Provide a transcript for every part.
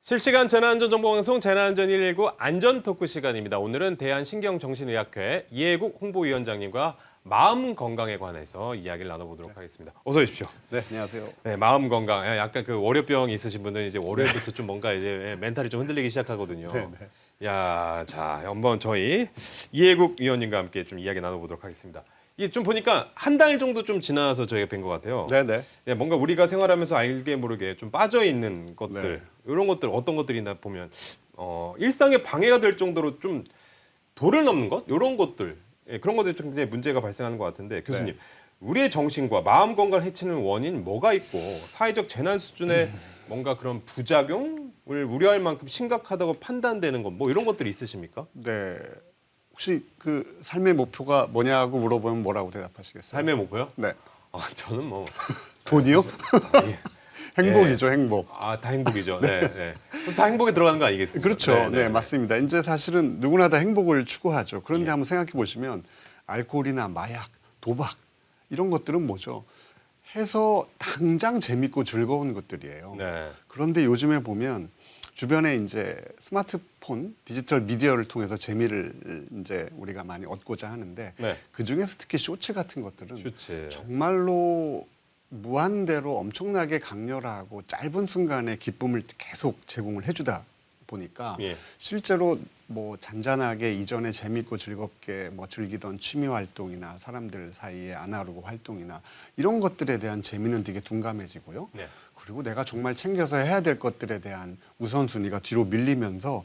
실시간 재난안전정보방송 재난안전 119 안전토크 시간입니다. 오늘은 대한신경정신의학회 이해국 홍보위원장님과 마음 건강에 관해서 이야기를 나눠보도록 하겠습니다. 어서 오십시오. 네, 안녕하세요. 네, 마음 건강. 약간 그 월요병 있으신 분들은 이제 월요일부터 좀 뭔가 이제 멘탈이 좀 흔들리기 시작하거든요. 네. 야, 자, 한번 저희 이해국 위원님과 함께 좀 이야기 나눠보도록 하겠습니다. 이게 좀 보니까 한 달 정도 좀 지나서 저희가 뵌 것 같아요. 네네. 네, 뭔가 우리가 생활하면서 알게 모르게 좀 빠져 있는 것들, 이런 것들 어떤 것들이나 보면 일상에 방해가 될 정도로 좀 도를 넘는 것, 이런 것들, 그런 것들이 좀 굉장히 문제가 발생하는 것 같은데 교수님, 우리의 정신과 마음 건강을 해치는 원인 뭐가 있고 사회적 재난 수준의 뭔가 그런 부작용을 우려할 만큼 심각하다고 판단되는 것, 뭐 이런 것들이 있으십니까? 네. 혹시 그 삶의 목표가 뭐냐고 물어보면 뭐라고 대답하시겠어요? 삶의 목표요? 네. 저는 뭐 돈이요? 예. 행복이죠, 행복. 다 행복이죠. 네, 네. 그럼 다 행복에 들어가는 거 아니겠습니까? 그렇죠. 네, 맞습니다. 이제 사실은 누구나 다 행복을 추구하죠. 그런데 예. 한번 생각해 보시면 알코올이나 마약, 도박 이런 것들은 뭐죠? 해서 당장 재밌고 즐거운 것들이에요. 네. 그런데 요즘에 보면 주변에 이제 스마트폰, 디지털 미디어를 통해서 재미를 이제 우리가 많이 얻고자 하는데 네. 그 중에서 특히 쇼츠 같은 것들은 좋지. 정말로 무한대로 엄청나게 강렬하고 짧은 순간에 기쁨을 계속 제공을 해주다 보니까 예. 실제로 뭐 잔잔하게 이전에 재밌고 즐겁게 뭐 즐기던 취미 활동이나 사람들 사이에 아날로그 활동이나 이런 것들에 대한 재미는 되게 둔감해지고요. 네. 그리고 내가 정말 챙겨서 해야 될 것들에 대한 우선순위가 뒤로 밀리면서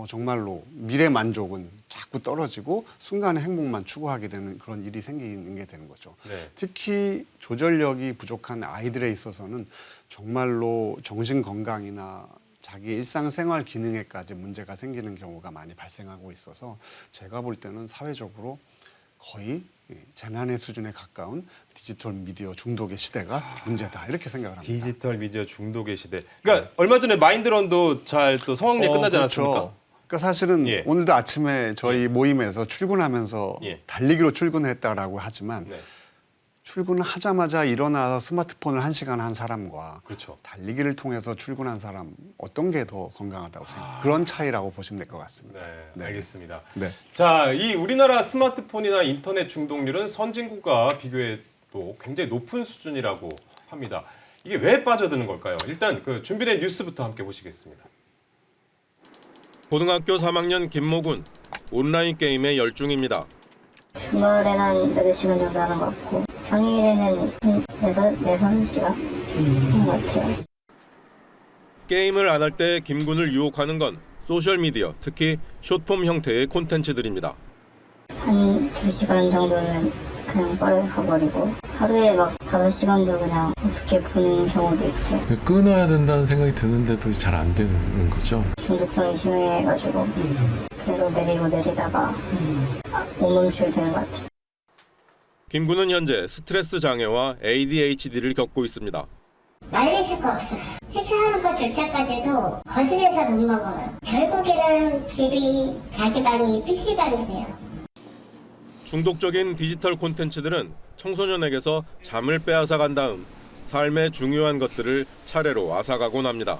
정말로 미래 만족은 자꾸 떨어지고 순간의 행복만 추구하게 되는 그런 일이 생기는 게 되는 거죠. 네. 특히 조절력이 부족한 아이들에 있어서는 정말로 정신 건강이나 자기 일상생활 기능에까지 문제가 생기는 경우가 많이 발생하고 있어서 제가 볼 때는 사회적으로 거의 재난의 수준에 가까운 디지털 미디어 중독의 시대가 문제다 이렇게 생각을 합니다. 디지털 미디어 중독의 시대. 그러니까 얼마 전에 마인드런도 잘 또 성황리에 끝나지 그렇죠. 않았습니까? 그러니까 사실은 예. 오늘도 아침에 저희 모임에서 출근하면서 예. 달리기로 출근했다라고 하지만 네. 출근을 하자마자 일어나서 스마트폰을 1시간 한 사람과 그렇죠. 달리기를 통해서 출근한 사람 어떤 게 더 건강하다고 생각해요? 그런 차이라고 보시면 될 것 같습니다. 네, 알겠습니다. 네. 자, 이 우리나라 스마트폰이나 인터넷 중독률은 선진국과 비교해도 굉장히 높은 수준이라고 합니다. 이게 왜 빠져드는 걸까요? 일단 그 준비된 뉴스부터 함께 보시겠습니다. 고등학교 3학년 김모군, 온라인 게임에 열중입니다. 주말에는 한 8시간 정도 하는 것 같고 평일에는 한 4-5시간 하는 것 같아요. 게임을 안 할 때 김군을 유혹하는 건 소셜미디어, 특히 숏폼 형태의 콘텐츠들입니다. 한 2시간 정도는 그냥 빠르게 가버리고 하루에 막 5시간도 그냥 우습게 보는 경우도 있어요. 끊어야 된다는 생각이 드는데도 잘 안 되는 거죠. 중독성이 심해가지고 계속 내리다가 못 멈추게 되는 것 같아요. 김군은 현재 스트레스 장애와 ADHD를 겪고 있습니다. 말릴 수가 없어요. 식사하는 것조차까지도 거실에서 못 먹어요. 결국에는 집이 자기 방이 PC방이 돼요. 중독적인 디지털 콘텐츠들은 청소년에게서 잠을 빼앗아간 다음 삶의 중요한 것들을 차례로 앗아가곤 합니다.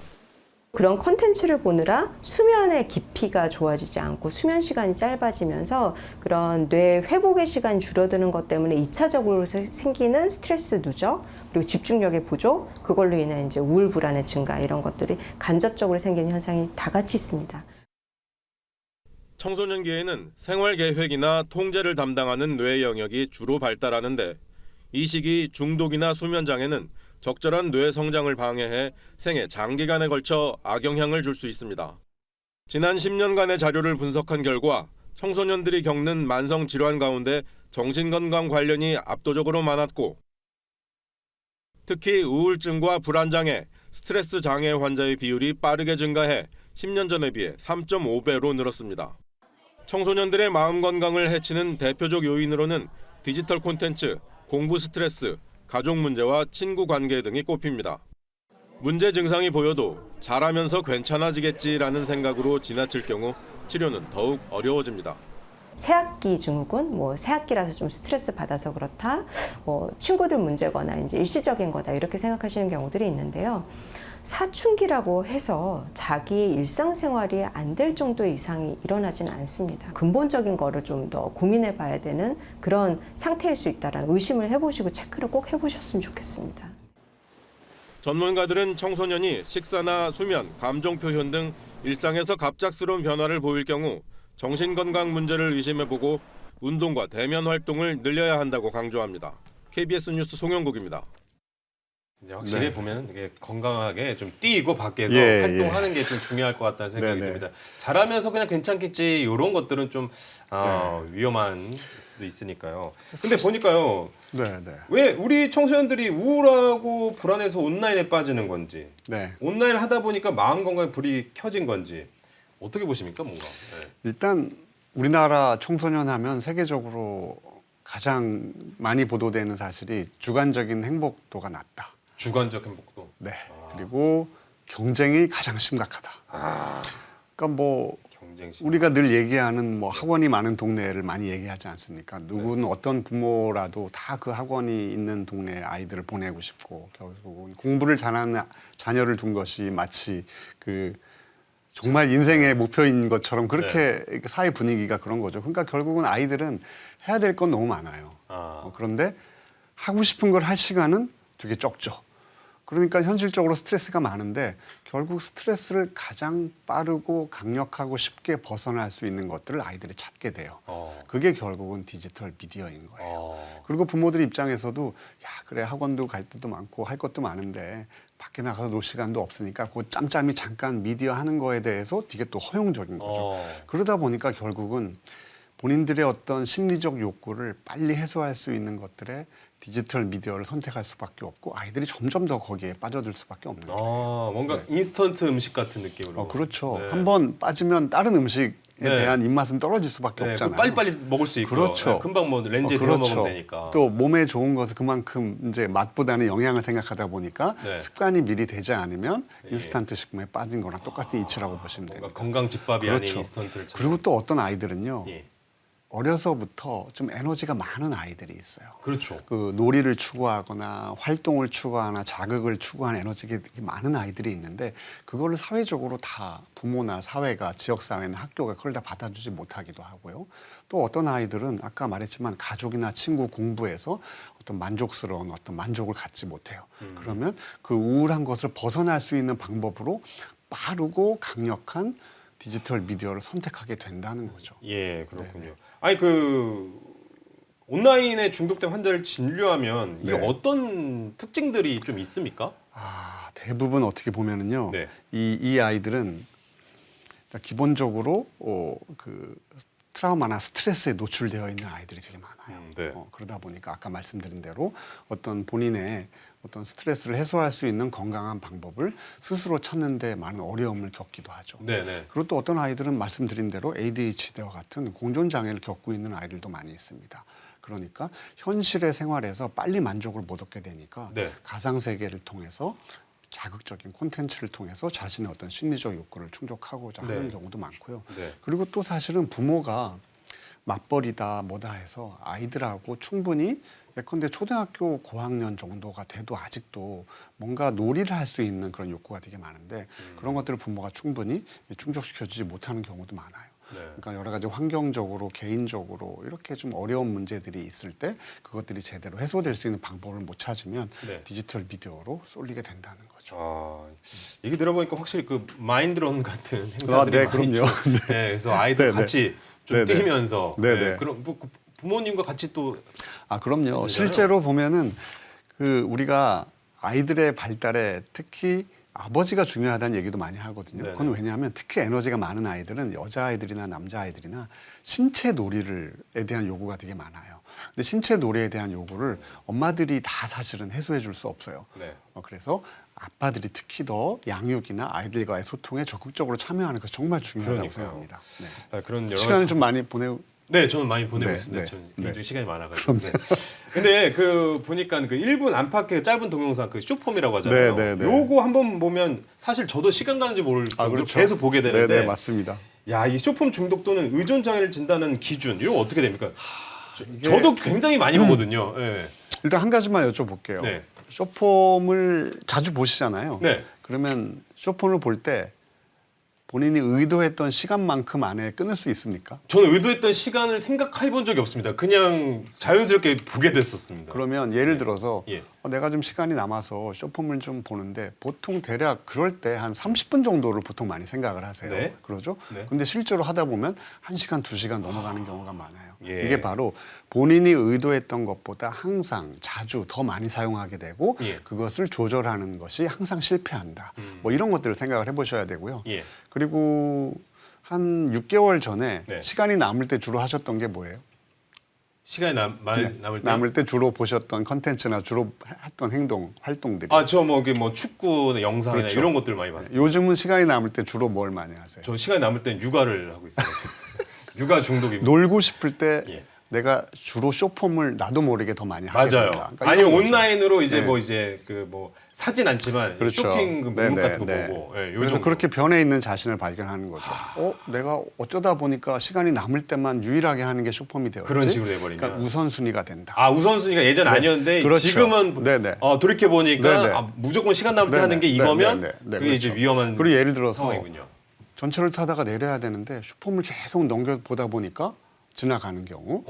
그런 콘텐츠를 보느라 수면의 깊이가 좋아지지 않고 수면 시간이 짧아지면서 그런 뇌 회복의 시간이 줄어드는 것 때문에 2차적으로 생기는 스트레스 누적, 그리고 집중력의 부족, 그걸로 인해 이제 우울 불안의 증가 이런 것들이 간접적으로 생기는 현상이 다 같이 있습니다. 청소년기에는 생활 계획이나 통제를 담당하는 뇌 영역이 주로 발달하는데 이 시기 중독이나 수면 장애는 적절한 뇌 성장을 방해해 생애 장기간에 걸쳐 악영향을 줄 수 있습니다. 지난 10년간의 자료를 분석한 결과 청소년들이 겪는 만성 질환 가운데 정신건강 관련이 압도적으로 많았고 특히 우울증과 불안장애, 스트레스 장애 환자의 비율이 빠르게 증가해 10년 전에 비해 3.5배로 늘었습니다. 청소년들의 마음 건강을 해치는 대표적 요인으로는 디지털 콘텐츠, 공부 스트레스, 가족 문제와 친구 관계 등이 꼽힙니다. 문제 증상이 보여도 잘하면서 괜찮아지겠지라는 생각으로 지나칠 경우 치료는 더욱 어려워집니다. 새학기 증후군, 새학기라서 좀 스트레스 받아서 그렇다, 친구들 문제거나 이제 일시적인 거다 이렇게 생각하시는 경우들이 있는데요. 사춘기라고 해서 자기 일상생활이 안 될 정도의 이상이 일어나지는 않습니다. 근본적인 거를 좀 더 고민해 봐야 되는 그런 상태일 수 있다라는 의심을 해보시고 체크를 꼭 해보셨으면 좋겠습니다. 전문가들은 청소년이 식사나 수면, 감정 표현 등 일상에서 갑작스러운 변화를 보일 경우 정신건강 문제를 의심해보고 운동과 대면 활동을 늘려야 한다고 강조합니다. KBS 뉴스 송영국입니다. 이제 확실히 네. 보면 이게 건강하게 좀 뛰고 밖에서 예, 활동하는 게 좀 중요할 것 같다는 생각이 네, 네. 듭니다. 잘하면서 그냥 괜찮겠지 이런 것들은 좀 위험한 수도 있으니까요. 근데 보니까요. 네, 네. 왜 우리 청소년들이 우울하고 불안해서 온라인에 빠지는 건지 네. 온라인 하다 보니까 마음 건강에 불이 켜진 건지 어떻게 보십니까 뭔가? 네. 일단 우리나라 청소년 하면 세계적으로 가장 많이 보도되는 사실이 주관적인 행복도가 낮다. 주관적 행복도. 네. 그리고 경쟁이 가장 심각하다. 그러니까 뭐 경쟁심. 우리가 늘 얘기하는 뭐 학원이 많은 동네를 많이 얘기하지 않습니까? 누구는 어떤 부모라도 다 그 학원이 있는 동네에 아이들을 보내고 싶고 결국은 공부를 잘하는 자녀를 둔 것이 마치 그 정말 인생의 목표인 것처럼 그렇게 사회 분위기가 그런 거죠. 그러니까 결국은 아이들은 해야 될 건 너무 많아요. 그런데 하고 싶은 걸 할 시간은 되게 적죠. 그러니까 현실적으로 스트레스가 많은데 결국 스트레스를 가장 빠르고 강력하고 쉽게 벗어날 수 있는 것들을 아이들이 찾게 돼요. 그게 결국은 디지털 미디어인 거예요. 그리고 부모들 입장에서도 야 그래 학원도 갈 때도 많고 할 것도 많은데 밖에 나가서 놀 시간도 없으니까 그 짬짬이 잠깐 미디어 하는 거에 대해서 되게 또 허용적인 거죠. 그러다 보니까 결국은 본인들의 어떤 심리적 욕구를 빨리 해소할 수 있는 것들에 디지털 미디어를 선택할 수밖에 없고 아이들이 점점 더 거기에 빠져들 수밖에 없는 거예요. 뭔가 인스턴트 음식 같은 느낌으로. 그렇죠. 네. 한번 빠지면 다른 음식에 네. 대한 입맛은 떨어질 수밖에 네, 없잖아요. 빨리빨리 먹을 수 있고. 그렇죠. 네, 금방 뭐 렌즈에 데워 그렇죠. 먹으면 되니까. 또 몸에 좋은 것을 그만큼 이제 맛보다는 영양을 생각하다 보니까 네. 습관이 미리 되지 않으면 예. 인스턴트 식품에 빠진 거랑 똑같은 이치라고 보시면 뭔가 됩니다. 건강 집밥이 아닌 그렇죠. 인스턴트를 찾는. 그리고 또 어떤 아이들은요. 예. 어려서부터 좀 에너지가 많은 아이들이 있어요. 그렇죠. 그 놀이를 추구하거나 활동을 추구하거나 자극을 추구하는 에너지가 되게 많은 아이들이 있는데 그거를 사회적으로 다 부모나 사회가 지역사회나 학교가 그걸 다 받아주지 못하기도 하고요. 또 어떤 아이들은 아까 말했지만 가족이나 친구 공부에서 어떤 만족스러운 어떤 만족을 갖지 못해요. 그러면 그 우울한 것을 벗어날 수 있는 방법으로 빠르고 강력한 디지털 미디어를 선택하게 된다는 거죠. 예, 그렇군요. 네네. 아니 그 온라인에 중독된 환자를 진료하면 이게 네. 어떤 특징들이 좀 있습니까? 대부분 어떻게 보면은요. 네. 이 아이들은 기본적으로 그 트라우마나 스트레스에 노출되어 있는 아이들이 되게 많아요. 네. 그러다 보니까 아까 말씀드린 대로 어떤 본인의 어떤 스트레스를 해소할 수 있는 건강한 방법을 스스로 찾는 데 많은 어려움을 겪기도 하죠. 네네. 그리고 또 어떤 아이들은 말씀드린 대로 ADHD와 같은 공존장애를 겪고 있는 아이들도 많이 있습니다. 그러니까 현실의 생활에서 빨리 만족을 못 얻게 되니까 네. 가상세계를 통해서 자극적인 콘텐츠를 통해서 자신의 어떤 심리적 욕구를 충족하고자 하는 네. 경우도 많고요. 네. 그리고 또 사실은 부모가 맞벌이다 뭐다 해서 아이들하고 충분히 예컨대 초등학교 고학년 정도가 돼도 아직도 뭔가 놀이를 할 수 있는 그런 욕구가 되게 많은데 그런 것들을 부모가 충분히 충족시켜주지 못하는 경우도 많아요. 네. 그러니까 여러 가지 환경적으로 개인적으로 이렇게 좀 어려운 문제들이 있을 때 그것들이 제대로 해소될 수 있는 방법을 못 찾으면 네. 디지털 미디어로 쏠리게 된다는 거죠. 얘기 들어보니까 확실히 그 마인드런 같은 행사들이 네, 많이 그럼요. 좀, 네, 그래서 아이들 네, 네. 같이 좀 네, 네. 뛰면서 네, 네, 네. 그럼 뭐 부모님과 같이 또 그럼요. 그러잖아요. 실제로 보면은 그 우리가 아이들의 발달에 특히 아버지가 중요하다는 얘기도 많이 하거든요. 네네. 그건 왜냐하면 특히 에너지가 많은 아이들은 여자아이들이나 남자아이들이나 신체 놀이에 대한 요구가 되게 많아요. 근데 신체 놀이에 대한 요구를 엄마들이 다 사실은 해소해 줄 수 없어요. 네. 그래서 아빠들이 특히 더 양육이나 아이들과의 소통에 적극적으로 참여하는 것이 정말 중요하다고 그러니까요. 생각합니다. 네. 그런 여러 시간을 가지 좀 많이 보내고 네, 저는 많이 보내고 네, 있습니다. 네, 저는 네. 굉장히 시간이 많아가지고. 네. 근데 그 보니까 그 1분 안팎의 짧은 동영상 그 쇼폼이라고 하잖아요. 네, 네, 네. 요거 한번 보면 사실 저도 시간 가는지 모를 정도로 그렇죠. 계속 보게 되는데. 네, 맞습니다. 야, 이 쇼폼 중독도는 의존 장애를 진단하는 기준 이런 거 어떻게 됩니까? 이게- 저도 굉장히 많이 보거든요. 네. 일단 한 가지만 여쭤볼게요. 네. 쇼폼을 자주 보시잖아요. 네. 그러면 쇼폰을 볼 때 본인이 의도했던 시간만큼 안에 끊을 수 있습니까? 저는 의도했던 시간을 생각해 본 적이 없습니다. 그냥 자연스럽게 보게 됐었습니다. 그러면 예를 들어서 예. 내가 좀 시간이 남아서 쇼폼을 좀 보는데 보통 대략 그럴 때 한 30분 정도를 보통 많이 생각을 하세요. 네. 그러죠? 네. 근데 실제로 하다 보면 1시간, 2시간 넘어가는 경우가 많아요. 예. 이게 바로 본인이 의도했던 것보다 항상 자주 더 많이 사용하게 되고 예. 그것을 조절하는 것이 항상 실패한다. 뭐 이런 것들을 생각을 해보셔야 되고요. 예. 그리고 한 6개월 전에 네. 시간이 남을 때 주로 하셨던 게 뭐예요? 시간이 남을 때. 남을 때 주로 보셨던 컨텐츠나 주로 했던 행동, 활동들이. 저 뭐 축구 영상이나 그렇죠. 이런 것들 많이 봤어요. 요즘은 시간이 남을 때 주로 뭘 많이 하세요? 저 시간이 남을 땐 육아를 하고 있어요. 육아 중독입니다. 놀고 싶을 때 예. 내가 주로 쇼폼을 나도 모르게 더 많이 하게 맞아요. 된다. 그러니까 아니면 이런 거죠. 온라인으로 이제 네. 뭐 사진 않지만 그렇죠. 쇼핑 그 목록 같은 거 보고. 예, 그래서 요즘 그렇게 변해 있는 자신을 발견하는 거죠. 내가 어쩌다 보니까 시간이 남을 때만 유일하게 하는 게 쇼폼이 되었지. 그런 식으로 돼버리면. 그러니까 우선순위가 된다. 우선순위가 예전 네. 아니었는데 그렇죠. 지금은 네네. 돌이켜 보니까 네네. 무조건 시간 남을 때 네네. 하는 게 이거면 네네. 그게 이제 그렇죠. 위험한 그리고 예를 들어서 상황이군요. 전철을 타다가 내려야 되는데 쇼폼을 계속 넘겨보다 보니까 지나가는 경우.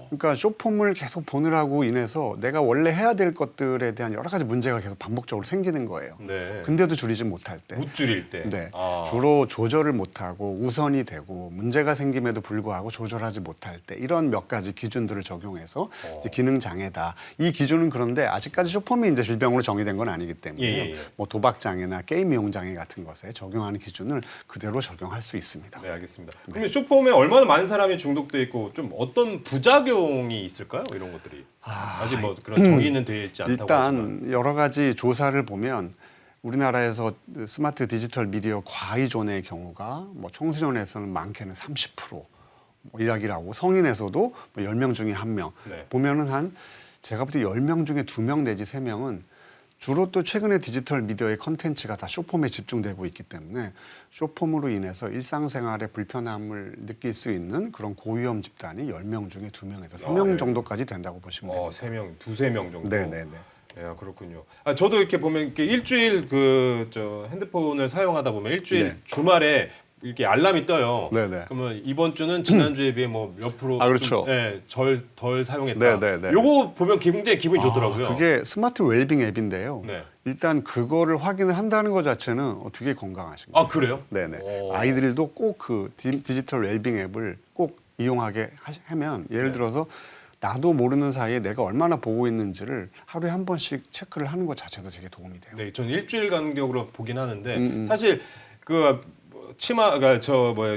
그러니까 쇼폼을 계속 보느라고 인해서 내가 원래 해야 될 것들에 대한 여러 가지 문제가 계속 반복적으로 생기는 거예요. 네. 근데도 줄이지 못할 때. 못 줄일 때. 네. 아. 주로 조절을 못하고 우선이 되고 문제가 생김에도 불구하고 조절하지 못할 때 이런 몇 가지 기준들을 적용해서 이제 기능 장애다. 이 기준은 그런데 아직까지 쇼폼이 이제 질병으로 정의된 건 아니기 때문에 예. 뭐 도박 장애나 게임 이용 장애 같은 것에 적용하는 기준을 그대로 적용할 수 있습니다. 네, 알겠습니다. 그러면 쇼폼에 얼마나 많은 사람이 중독돼 있고 좀 어떤 부작용이 있을까요? 이런 것들이 아직 뭐 그런 정의는 되어 있지 않다고 하지만. 일단 여러 가지 조사를 보면 우리나라에서 스마트 디지털 미디어 과의존의 경우가 뭐 청소년에서는 많게는 30% 이야기를 하고 성인에서도 뭐 10명 중에 1명 네. 보면은 한 제가 볼 때 10명 중에 2명 내지 3명은 주로 또 최근에 디지털 미디어의 컨텐츠가 다 쇼폼에 집중되고 있기 때문에 쇼폼으로 인해서 일상생활에 불편함을 느낄 수 있는 그런 고위험 집단이 10명 중에 2명에서 3명 네. 정도까지 된다고 보시면 됩니다. 3명, 두세 명 정도. 네네네. 네, 그렇군요. 저도 이렇게 보면 이렇게 일주일 핸드폰을 사용하다 보면 일주일 네. 주말에 이렇게 알람이 떠요. 네네. 그러면 이번 주는 지난주에 비해 뭐 몇 프로 그렇죠. 덜 사용했다. 네네네. 요거 보면 굉장히 기분이 좋더라고요. 그게 스마트 웰빙 앱인데요. 네. 일단 그거를 확인을 한다는 것 자체는 되게 건강하신 거예요. 그래요? 네네. 오. 아이들도 꼭 그 디지털 웰빙 앱을 꼭 이용하게 하면 예를 네. 들어서 나도 모르는 사이에 내가 얼마나 보고 있는지를 하루에 한 번씩 체크를 하는 것 자체도 되게 도움이 돼요. 네, 저는 일주일 간격으로 보긴 하는데 사실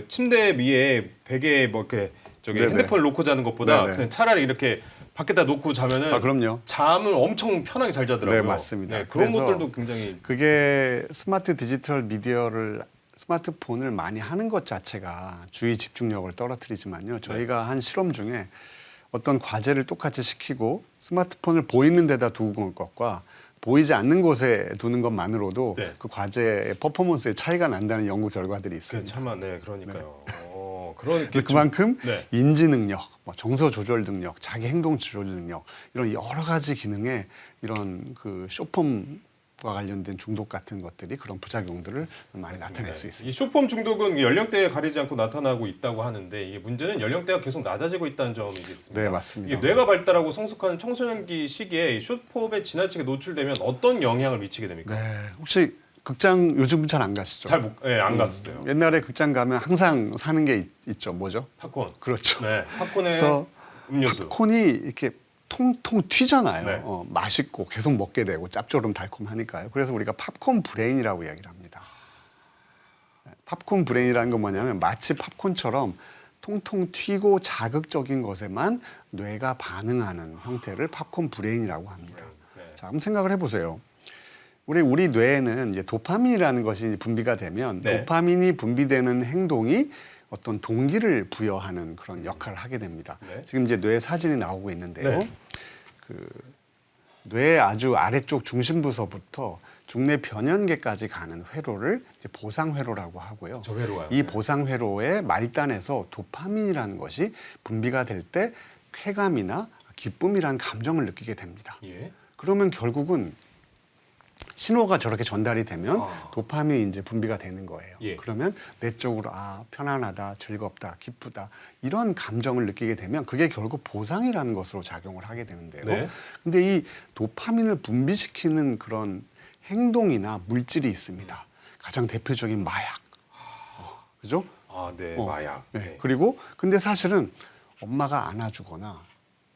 침대 위에 베개에 뭐 이렇게 네네. 핸드폰을 놓고 자는 것보다 네네. 그냥 차라리 이렇게 밖에다 놓고 자면은 그럼요. 잠을 엄청 편하게 잘 자더라고요. 네, 맞습니다. 네, 그런 그래서 것들도 굉장히 그게 스마트 디지털 미디어를 스마트폰을 많이 하는 것 자체가 주의 집중력을 떨어뜨리지만요. 저희가 한 실험 중에 어떤 과제를 똑같이 시키고 스마트폰을 보이는 데다 두는 것과 보이지 않는 곳에 두는 것만으로도 네. 그 과제의 퍼포먼스에 차이가 난다는 연구 결과들이 있습니다. 그러니까요. 그만큼 네. 인지 능력, 뭐 정서 조절 능력, 자기 행동 조절 능력 이런 여러 가지 기능에 이런 그 쇼폼과 관련된 중독 같은 것들이 그런 부작용들을 많이 나타낼 수 있습니다. 이 쇼폼 중독은 연령대에 가리지 않고 나타나고 있다고 하는데 이게 문제는 연령대가 계속 낮아지고 있다는 점이겠습니다. 네, 맞습니다. 이게 뇌가 발달하고 성숙한 청소년기 시기에 이 쇼폼에 지나치게 노출되면 어떤 영향을 미치게 됩니까? 네, 혹시 극장 요즘은 잘 안 가시죠? 안 갔었어요. 옛날에 극장 가면 항상 사는 게 있죠. 뭐죠? 팝콘. 그렇죠. 네, 팝콘에 그래서 음료수. 팝콘이 이렇게 통통 튀잖아요. 네. 맛있고 계속 먹게 되고 짭조름 달콤하니까요. 그래서 우리가 팝콘 브레인이라고 이야기를 합니다. 팝콘 브레인이라는 건 뭐냐면 마치 팝콘처럼 통통 튀고 자극적인 것에만 뇌가 반응하는 형태를 팝콘 브레인이라고 합니다. 네. 자, 한번 생각을 해보세요. 우리 뇌에는 이제 도파민이라는 것이 분비가 되면 네. 도파민이 분비되는 행동이 어떤 동기를 부여하는 그런 역할을 하게 됩니다. 네. 지금 이제 뇌 사진이 나오고 있는데요. 네. 그 뇌 아주 아래쪽 중심부서부터 중뇌 변연계까지 가는 회로를 이제 보상회로라고 하고요. 저 회로가요. 이 보상회로의 말단에서 도파민이라는 것이 분비가 될 때 쾌감이나 기쁨이라는 감정을 느끼게 됩니다. 예. 그러면 결국은 신호가 저렇게 전달이 되면 도파민이 이제 분비가 되는 거예요. 예. 그러면 내적으로 편안하다, 즐겁다, 기쁘다 이런 감정을 느끼게 되면 그게 결국 보상이라는 것으로 작용을 하게 되는데요. 네. 근데 이 도파민을 분비시키는 그런 행동이나 물질이 있습니다. 가장 대표적인 마약. 그죠? 네, 어, 마약. 네. 네. 그리고 근데 사실은 엄마가 안아주거나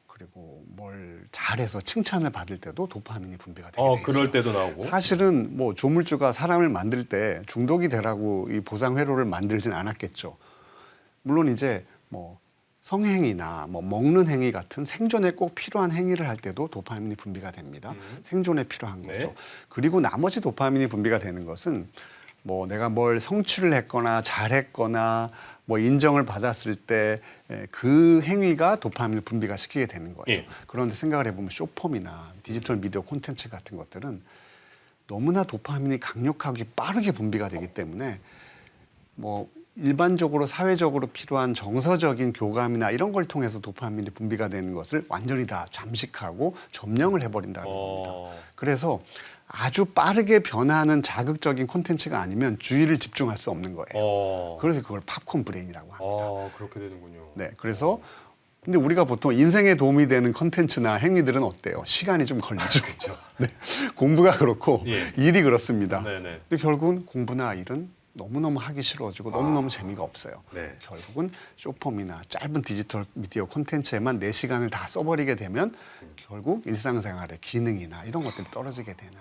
그리고 뭘 잘해서 칭찬을 받을 때도 도파민이 분비가 되게 돼 있어요. 그럴 때도 나오고. 사실은 뭐 조물주가 사람을 만들 때 중독이 되라고 이 보상 회로를 만들진 않았겠죠. 물론 이제 뭐 성행위나 뭐 먹는 행위 같은 생존에 꼭 필요한 행위를 할 때도 도파민이 분비가 됩니다. 생존에 필요한 네. 거죠. 그리고 나머지 도파민이 분비가 되는 것은 뭐 내가 뭘 성취를 했거나 잘했거나 뭐 인정을 받았을 때 그 행위가 도파민을 분비가 시키게 되는 거예요. 예. 그런데 생각을 해보면 쇼폼이나 디지털 미디어 콘텐츠 같은 것들은 너무나 도파민이 강력하게 빠르게 분비가 되기 때문에 뭐 일반적으로 사회적으로 필요한 정서적인 교감이나 이런 걸 통해서 도파민이 분비가 되는 것을 완전히 다 잠식하고 점령을 해버린다는 겁니다. 그래서 아주 빠르게 변화하는 자극적인 콘텐츠가 아니면 주의를 집중할 수 없는 거예요. 그래서 그걸 팝콘 브레인이라고 합니다. 그렇게 되는군요. 네, 그래서 근데 우리가 보통 인생에 도움이 되는 콘텐츠나 행위들은 어때요? 시간이 좀 걸리죠. 그렇죠. 네, 공부가 그렇고 예. 일이 그렇습니다. 네네. 근데 결국은 공부나 일은 너무너무 하기 싫어지고 너무너무 재미가 없어요. 네. 결국은 쇼폼이나 짧은 디지털 미디어 콘텐츠에만 내 시간을 다 써버리게 되면 결국 일상생활의 기능이나 이런 것들이 떨어지게 되는,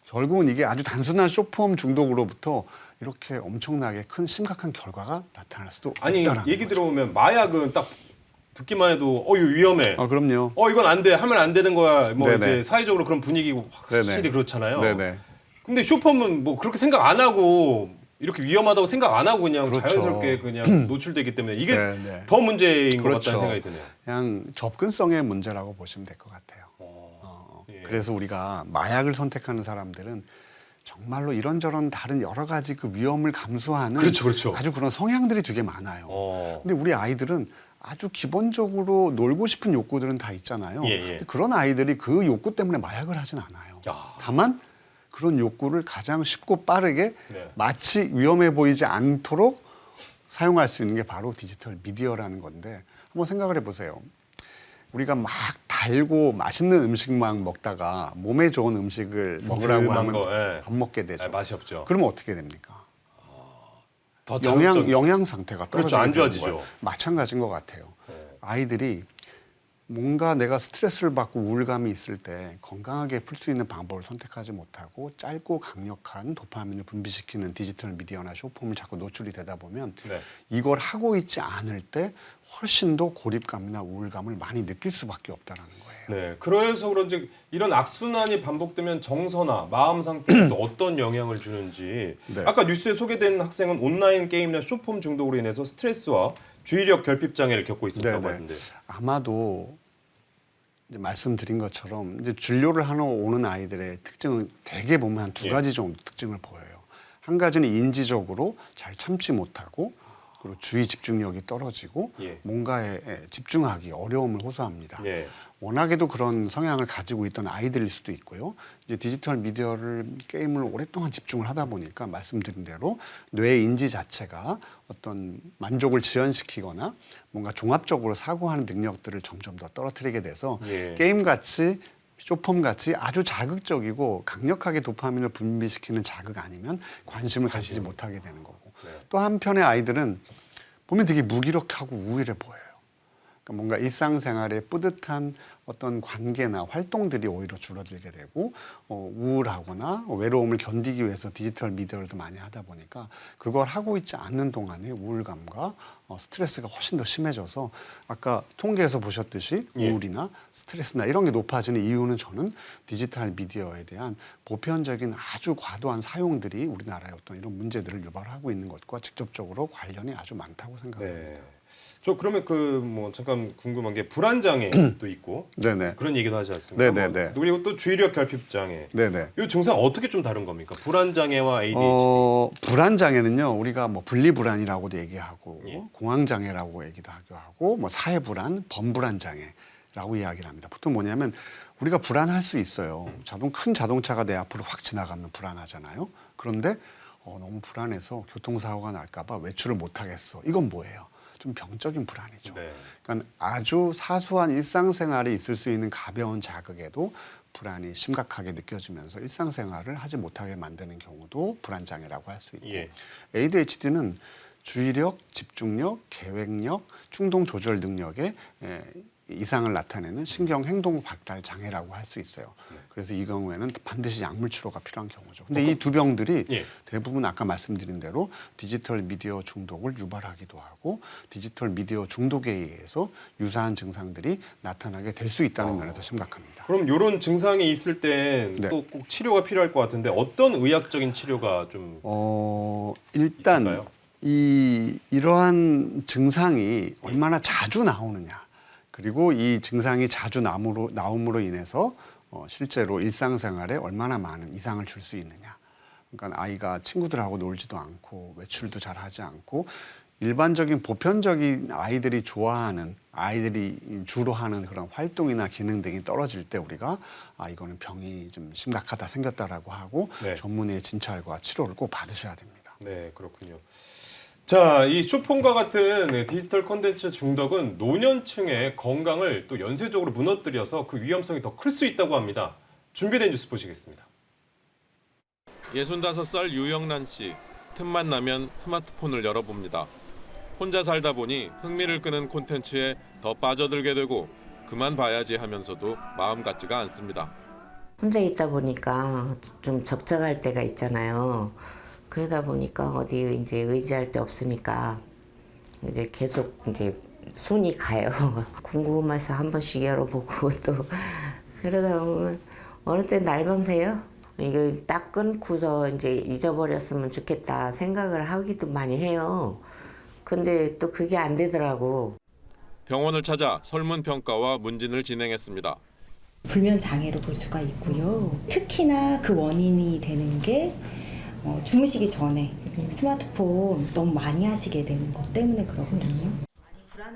결국은 이게 아주 단순한 쇼폼 중독으로부터 이렇게 엄청나게 큰 심각한 결과가 나타날 수도 아니 있다라는 얘기 거죠. 들어보면 마약은 딱 듣기만 해도 이거 위험해. 그럼요. 이건 안 돼. 하면 안 되는 거야. 뭐 네네. 이제 사회적으로 그런 분위기고 확실히 네네. 그렇잖아요. 네네. 근데 쇼폼은 뭐 그렇게 생각 안 하고 이렇게 위험하다고 생각 안 하고 그냥 그렇죠. 자연스럽게 그냥 노출되기 때문에 이게 네네. 더 문제인 것 그렇죠. 같다는 생각이 드네요. 그냥 접근성의 문제라고 보시면 될 것 같아요. 예. 그래서 우리가 마약을 선택하는 사람들은 정말로 이런저런 다른 여러 가지 그 위험을 감수하는 그렇죠. 아주 그런 성향들이 되게 많아요. 어. 근데 우리 아이들은 아주 기본적으로 놀고 싶은 욕구들은 다 있잖아요. 예. 근데 그런 아이들이 그 욕구 때문에 마약을 하진 않아요. 야. 다만 그런 욕구를 가장 쉽고 빠르게 네. 마치 위험해 보이지 않도록 사용할 수 있는 게 바로 디지털 미디어라는 건데, 한번 생각을 해보세요. 우리가 막 달고 맛있는 음식만 먹다가 몸에 좋은 음식을 먹으라고 슴슴한 하면 거, 예. 안 먹게 되죠. 맛이 없죠. 그러면 어떻게 됩니까? 더 자극적- 영양 상태가 그렇죠. 떨어지게 안 되는 좋아지죠. 거예요. 마찬가지인 것 같아요. 네. 아이들이 뭔가 내가 스트레스를 받고 우울감이 있을 때 건강하게 풀 수 있는 방법을 선택하지 못하고 짧고 강력한 도파민을 분비시키는 디지털 미디어나 쇼폼을 자꾸 노출이 되다 보면 네. 이걸 하고 있지 않을 때 훨씬 더 고립감이나 우울감을 많이 느낄 수밖에 없다라는 거예요. 네. 그래서 그런지 이런 악순환이 반복되면 정서나 마음 상태에 또 어떤 영향을 주는지 네. 아까 뉴스에 소개된 학생은 온라인 게임이나 쇼폼 중독으로 인해서 스트레스와 주의력 결핍 장애를 겪고 있었다고 네네. 하는데. 아마도 이제 말씀드린 것처럼 이제 진료를 하러 오는 아이들의 특징은 대개 보면 한 두 예. 가지 정도 특징을 보여요. 한 가지는 인지적으로 잘 참지 못하고 그리고 주의 집중력이 떨어지고 예. 뭔가에 집중하기 어려움을 호소합니다. 예. 워낙에도 그런 성향을 가지고 있던 아이들일 수도 있고요. 이제 디지털 미디어를 게임을 오랫동안 집중을 하다 보니까 말씀드린 대로 뇌 인지 자체가 어떤 만족을 지연시키거나 뭔가 종합적으로 사고하는 능력들을 점점 더 떨어뜨리게 돼서 예. 게임 같이 쇼폼 같이 아주 자극적이고 강력하게 도파민을 분비시키는 자극 아니면 관심을 가지지 못하게 되는 거고, 네. 또 한편의 아이들은 보면 되게 무기력하고 우울해 보여요. 그러니까 뭔가 일상생활에 뿌듯한 어떤 관계나 활동들이 오히려 줄어들게 되고 우울하거나 외로움을 견디기 위해서 디지털 미디어를 더 많이 하다 보니까 그걸 하고 있지 않는 동안에 우울감과 스트레스가 훨씬 더 심해져서 아까 통계에서 보셨듯이 예. 우울이나 스트레스나 이런 게 높아지는 이유는 저는 디지털 미디어에 대한 보편적인 아주 과도한 사용들이 우리나라의 어떤 이런 문제들을 유발하고 있는 것과 직접적으로 관련이 아주 많다고 생각합니다. 네. 저 그러면 그 뭐 잠깐 궁금한 게 불안 장애도 있고 네네. 그런 얘기도 하지 않습니까? 네네네. 뭐, 그리고 또 주의력 결핍 장애. 네네. 이 증상 어떻게 좀 다른 겁니까? 불안 장애와 ADHD. 불안 장애는요, 우리가 뭐 분리 불안이라고도 얘기하고 예. 공황 장애라고 얘기도 하고 뭐 사회 불안, 범불안 장애라고 이야기를 합니다. 보통 뭐냐면 우리가 불안할 수 있어요. 큰 자동차가 내 앞으로 확 지나가면 불안하잖아요. 그런데 너무 불안해서 교통사고가 날까 봐 외출을 못 하겠어. 이건 뭐예요? 좀 병적인 불안이죠. 네. 그러니까 아주 사소한 일상생활에 있을 수 있는 가벼운 자극에도 불안이 심각하게 느껴지면서 일상생활을 하지 못하게 만드는 경우도 불안장애라고 할 수 있고 예. ADHD는 주의력, 집중력, 계획력, 충동 조절 능력에 이상을 나타내는 신경 행동 발달 장애라고 할 수 있어요. 그래서 이 경우에는 반드시 약물 치료가 필요한 경우죠. 근데 이 두 병들이 예. 대부분 아까 말씀드린 대로 디지털 미디어 중독을 유발하기도 하고 디지털 미디어 중독에 의해서 유사한 증상들이 나타나게 될 수 있다는 면에서 심각합니다. 그럼 이런 증상이 있을 땐 네. 또 꼭 치료가 필요할 것 같은데 어떤 의학적인 치료가 좀 일단 있을까요? 이러한 증상이 얼마나 자주 나오느냐, 그리고 이 증상이 자주 나옴으로 인해서 실제로 일상생활에 얼마나 많은 이상을 줄 수 있느냐. 그러니까 아이가 친구들하고 놀지도 않고 외출도 잘 하지 않고 일반적인 보편적인 아이들이 좋아하는 아이들이 주로 하는 그런 활동이나 기능 등이 떨어질 때 우리가 이거는 병이 좀 심각하다 생겼다라고 하고 네. 전문의의 진찰과 치료를 꼭 받으셔야 됩니다. 네, 그렇군요. 자, 이 쇼폰과 같은 디지털 콘텐츠 중독은 노년층의 건강을 또 연쇄적으로 무너뜨려서 그 위험성이 더 클 수 있다고 합니다. 준비된 뉴스 보시겠습니다. 65살 유영란 씨, 틈만 나면 스마트폰을 열어봅니다. 혼자 살다 보니 흥미를 끄는 콘텐츠에 더 빠져들게 되고 그만 봐야지 하면서도 마음 같지가 않습니다. 혼자 있다 보니까 좀 적적할 때가 있잖아요. 그러다 보니까 어디 이제 의지할 데 없으니까 이제 계속 이제 손이 가요. 궁금해서 한 번씩 열어보고 또 그러다 보면 어느 때 날밤새요. 이거 딱 끊고서 이제 잊어버렸으면 좋겠다 생각을 하기도 많이 해요. 근데 또 그게 안 되더라고. 병원을 찾아 설문평가와 문진을 진행했습니다. 불면 장애로 볼 수가 있고요. 특히나 그 원인이 되는 게 주무시기 전에 스마트폰 너무 많이 하시게 되는 것 때문에 그러거든요.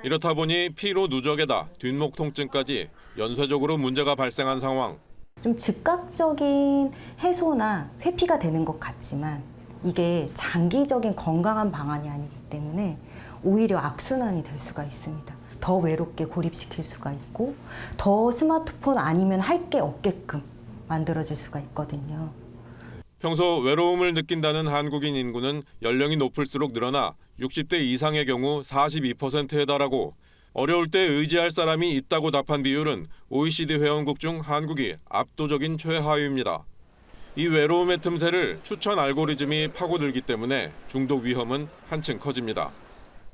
이렇다 보니 피로 누적에다 뒷목 통증까지 연쇄적으로 문제가 발생한 상황. 좀 즉각적인 해소나 회피가 되는 것 같지만 이게 장기적인 건강한 방안이 아니기 때문에 오히려 악순환이 될 수가 있습니다. 더 외롭게 고립시킬 수가 있고 더 스마트폰 아니면 할 게 없게끔 만들어질 수가 있거든요. 평소 외로움을 느낀다는 한국인 인구는 연령이 높을수록 늘어나 60대 이상의 경우 42%에 달하고 어려울 때 의지할 사람이 있다고 답한 비율은 OECD 회원국 중 한국이 압도적인 최하위입니다. 이 외로움의 틈새를 추천 알고리즘이 파고들기 때문에 중독 위험은 한층 커집니다.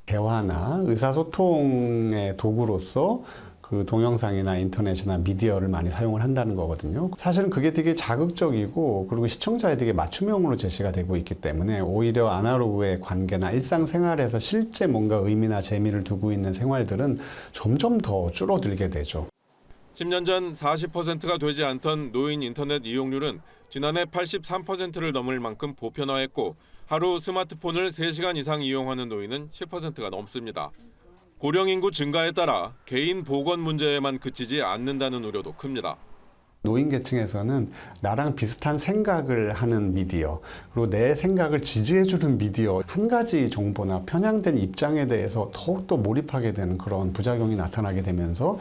대화나 의사소통의 도구로서 그 동영상이나 인터넷이나 미디어를 많이 사용을 한다는 거거든요. 사실은 그게 되게 자극적이고 그리고 시청자에 되게 맞춤형으로 제시가 되고 있기 때문에 오히려 아날로그의 관계나 일상생활에서 실제 뭔가 의미나 재미를 두고 있는 생활들은 점점 더 줄어들게 되죠. 10년 전 40%가 되지 않던 노인 인터넷 이용률은 지난해 83%를 넘을 만큼 보편화했고 하루 스마트폰을 3시간 이상 이용하는 노인은 10%가 넘습니다. 고령 인구 증가에 따라 개인 보건 문제에만 그치지 않는다는 우려도 큽니다. 노인 계층에서는 나랑 비슷한 생각을 하는 미디어, 그리고 내 생각을 지지해주는 미디어, 한 가지 정보나 편향된 입장에 대해서 더욱더 몰입하게 되는 그런 부작용이 나타나게 되면서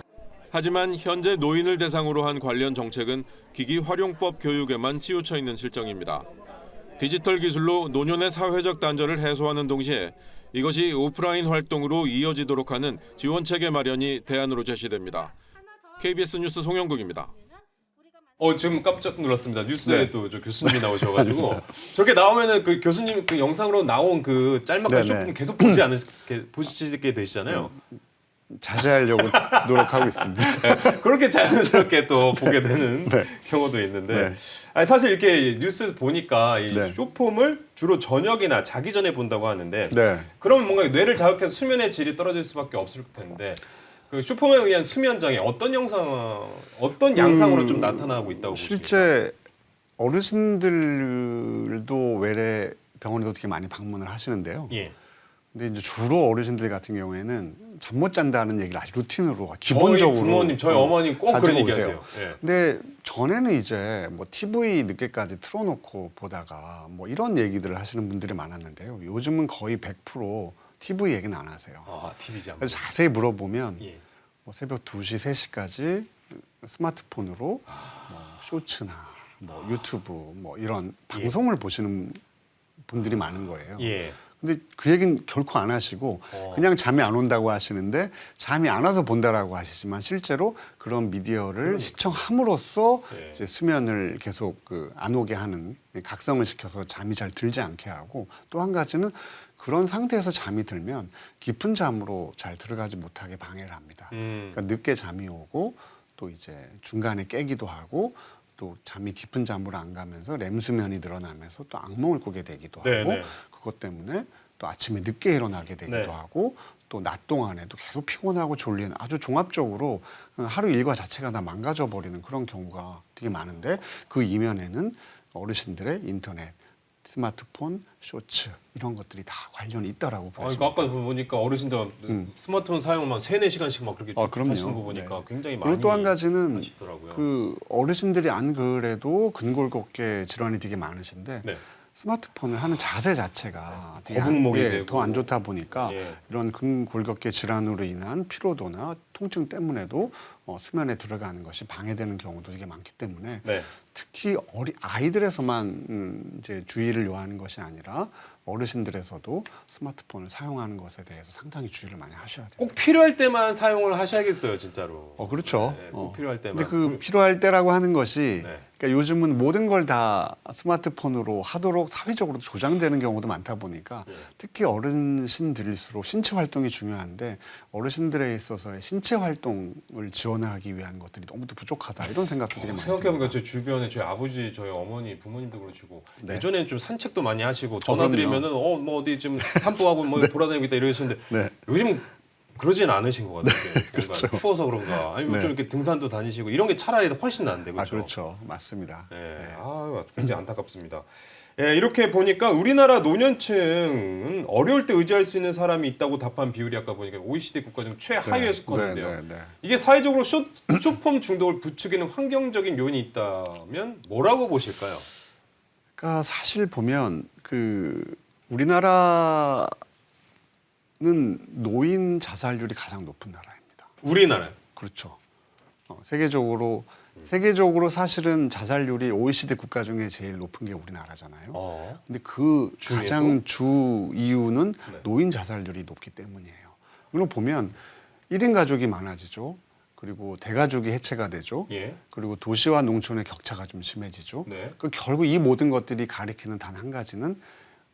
하지만 현재 노인을 대상으로 한 관련 정책은 기기 활용법 교육에만 치우쳐 있는 실정입니다. 디지털 기술로 노년의 사회적 단절을 해소하는 동시에 이것이 오프라인 활동으로 이어지도록 하는 지원체계 마련이 대안으로 제시됩니다. KBS 뉴스 송영국입니다. 지금 깜짝 놀랐습니다. 뉴스에 또 저 교수님이 나오셔가지고 저게 나오면은 그 교수님 그 영상으로 나온 그 짤막한 쇼폼 계속 보시게 되시잖아요. 자제하려고 노력하고 있습니다. 그렇게 자연스럽게 또 보게 되는 경우도 있는데 아니, 사실 이렇게 뉴스 보니까 이 쇼폼을 주로 저녁이나 자기 전에 본다고 하는데 그러면 뭔가 뇌를 자극해서 수면의 질이 떨어질 수밖에 없을 텐데 그 쇼폼에 의한 수면 장애 어떤 양상으로 좀 나타나고 있다고 보십니까? 실제 어르신들도 외래 병원에도 되게 많이 방문을 하시는데요. 근데 이제 주로 어르신들 같은 경우에는 잠 못 잔다는 얘기를 아주 루틴으로 기본적으로 저희 부모님, 저희 어머님 꼭 그런 가지고 얘기하세요. 오세요. 예. 근데 전에는 이제 뭐 TV 늦게까지 틀어놓고 보다가 뭐 이런 얘기들을 하시는 분들이 많았는데요. 요즘은 거의 100% TV 얘기는 안 하세요. 아, TV지. 그래서 자세히 물어보면 예. 뭐 새벽 2시, 3시까지 스마트폰으로 뭐 쇼츠나 뭐 유튜브 뭐 이런 방송을 보시는 분들이 많은 거예요. 예. 근데 그 얘기는 결코 안 하시고 그냥 잠이 안 온다고 하시는데 잠이 안 와서 본다라고 하시지만 실제로 그런 미디어를 시청함으로써 예. 이제 수면을 계속 안 오게 하는 각성을 시켜서 잠이 잘 들지 않게 하고 또 한 가지는 그런 상태에서 잠이 들면 깊은 잠으로 잘 들어가지 못하게 방해를 합니다. 그러니까 늦게 잠이 오고 또 이제 중간에 깨기도 하고 또 잠이 깊은 잠으로 안 가면서 렘 수면이 늘어나면서 또 악몽을 꾸게 되기도 하고 네네. 그것 때문에 또 아침에 늦게 일어나게 되기도 네. 하고 또 낮 동안에도 계속 피곤하고 졸리는 아주 종합적으로 하루 일과 자체가 다 망가져 버리는 그런 경우가 되게 많은데 그 이면에는 어르신들의 인터넷, 스마트폰, 쇼츠 이런 것들이 다 관련이 있다라고 아, 보시면 이거 아까 보니까 어르신들 스마트폰 사용만 3-4시간씩 막 그렇게 그럼요. 하시는 거 보니까 네. 굉장히 많이 그리고 또 한 가지는 하시더라고요. 그 어르신들이 안 그래도 근골격계 질환이 되게 많으신데 네. 스마트폰을 하는 자세 자체가 거북목이 되고. 더 안 좋다 보니까 예. 이런 근골격계 질환으로 인한 피로도나 통증 때문에도 수면에 들어가는 것이 방해되는 경우도 되게 많기 때문에 네. 특히 아이들에서만 이제 주의를 요하는 것이 아니라 어르신들에서도 스마트폰을 사용하는 것에 대해서 상당히 주의를 많이 하셔야 돼요. 꼭 필요할 때만 사용을 하셔야겠어요, 진짜로. 그렇죠. 네, 꼭 필요할 때만. 근데 그 필요할 때라고 하는 것이 네. 그러니까 요즘은 모든 걸 다 스마트폰으로 하도록 사회적으로 조장되는 경우도 많다 보니까 네. 특히 어르신들일수록 신체 활동이 중요한데 어르신들에 있어서의 신체 활동을 지원하기 위한 것들이 너무도 부족하다 이런 생각도 되게 많이 생각해보니까 듭니다. 제 주변에 저희 아버지, 저희 어머니, 부모님도 그러시고 네. 예전에는 좀 산책도 많이 하시고 전화 그럼요. 드리면은 뭐 어디 지금 산보하고 뭐 돌아다니고 있다 이러시는데 네. 요즘 그러진 않으신 것 같아요. 뭔가 그렇죠. 추워서 그런가 아니면 네. 좀 이렇게 등산도 다니시고 이런 게 차라리 훨씬 나은데 그렇죠? 그렇죠. 맞습니다. 네. 네. 아, 굉장히 안타깝습니다. 예, 이렇게 보니까 우리나라 노년층은 어려울 때 의지할 수 있는 사람이 있다고 답한 비율이 아까 보니까 OECD 국가 중 최하위에 속하는데요. 네, 네, 네. 이게 사회적으로 쇼폼 중독을 부추기는 환경적인 요인이 있다면 뭐라고 보실까요? 그러니까 사실 보면 우리나라는 노인 자살률이 가장 높은 나라입니다. 우리나라요? 그렇죠. 세계적으로 사실은 자살률이 OECD 국가 중에 제일 높은 게 우리나라잖아요. 근데 그 중에도? 가장 주 이유는 네. 노인 자살률이 높기 때문이에요. 물론 보면 1인 가족이 많아지죠. 그리고 대가족이 해체가 되죠. 예. 그리고 도시와 농촌의 격차가 좀 심해지죠. 네. 결국 이 모든 것들이 가리키는 단 한 가지는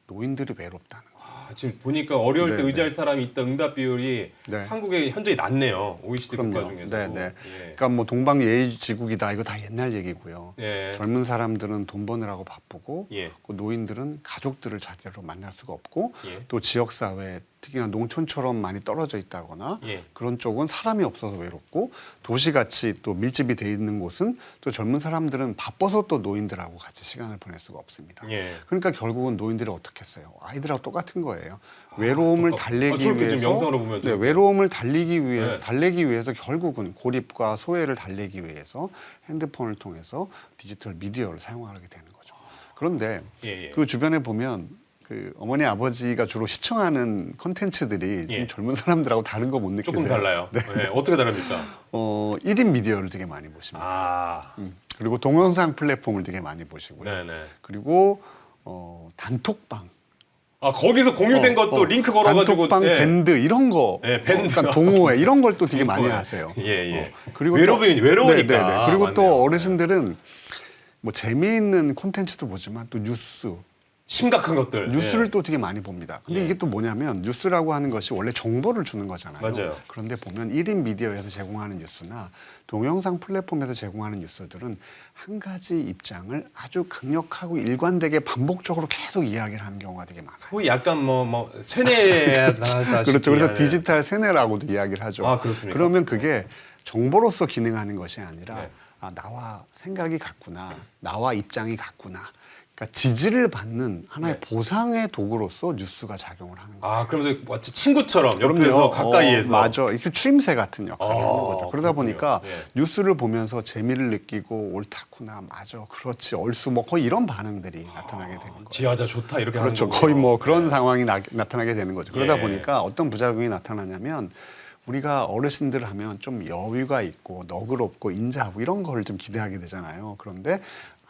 노인들이 외롭다는 거예요. 아, 지금 보니까 어려울 때 네, 의지할 사람이 있다 응답 비율이 네. 한국에 현저히 낮네요. OECD 국가 그럼요. 중에서. 네, 네. 예. 그러니까 뭐 동방예의지국이다 이거 다 옛날 얘기고요. 예. 젊은 사람들은 돈 버느라고 바쁘고 예. 그 노인들은 가족들을 제대로 만날 수가 없고 예. 또 지역사회 특히나 농촌처럼 많이 떨어져 있다거나 예. 그런 쪽은 사람이 없어서 외롭고 도시같이 또 밀집이 돼 있는 곳은 또 젊은 사람들은 바빠서 또 노인들하고 같이 시간을 보낼 수가 없습니다. 예. 그러니까 결국은 노인들이 어떻게 했어요? 아이들하고 똑같은 거예요. 외로움을 달래기 저렇게 지금 위해서 영상으로 보면 네, 좀- 외로움을 달래기 네. 위해서 결국은 고립과 소외를 달래기 위해서 핸드폰을 통해서 디지털 미디어를 사용하게 되는 거죠. 그런데 예, 예. 그 주변에 보면 그 어머니 아버지가 주로 시청하는 콘텐츠들이 예. 좀 젊은 사람들하고 다른 거 못 느끼세요? 조금 달라요. 네. 어떻게 다릅니까? 1인 미디어를 되게 많이 보십니다. 아, 그리고 동영상 플랫폼을 되게 많이 보시고요. 네네. 그리고 단톡방. 아 거기서 공유된 것도 링크 걸어가지고 단톡방, 예. 밴드 이런 거, 예, 밴드. 약간 동호회 이런 걸 또 되게 많이 동호회. 하세요. 예, 예. 그리고 외로우니까. 그리고 맞네요. 또 어르신들은 뭐 재미있는 콘텐츠도 보지만 또 심각한 것들. 뉴스를 예. 또 되게 많이 봅니다. 근데 예. 이게 또 뭐냐면 뉴스라고 하는 것이 원래 정보를 주는 거잖아요. 맞아요. 그런데 보면 1인 미디어에서 제공하는 뉴스나 동영상 플랫폼에서 제공하는 뉴스들은 한 가지 입장을 아주 강력하고 일관되게 반복적으로 계속 이야기를 하는 경우가 되게 많아요. 소위 약간 뭐 세뇌하다. 그렇죠. 그래서 디지털 세뇌라고도 이야기를 하죠. 아, 그렇습니까? 그러면 그게 정보로서 기능하는 것이 아니라 네. 나와 생각이 같구나, 나와 입장이 같구나. 그러니까 지지를 받는 하나의 네. 보상의 도구로서 뉴스가 작용을 하는 거예요. 아, 그러면서 마치 친구처럼 옆에서 그럼요. 가까이에서. 맞아. 이렇게 추임새 같은 역할을 하는 거죠. 그러다 그렇군요. 보니까 예. 뉴스를 보면서 재미를 느끼고 옳다구나, 맞아, 그렇지, 얼쑤 뭐 거의 이런 반응들이 나타나게 되는 거예요. 지하자 좋다 이렇게 하는 그렇죠. 거군요. 거의 뭐 그런 상황이 나타나게 되는 거죠. 그러다 예. 보니까 어떤 부작용이 나타나냐면 우리가 어르신들 하면 좀 여유가 있고 너그럽고 인자하고 이런 걸 좀 기대하게 되잖아요. 그런데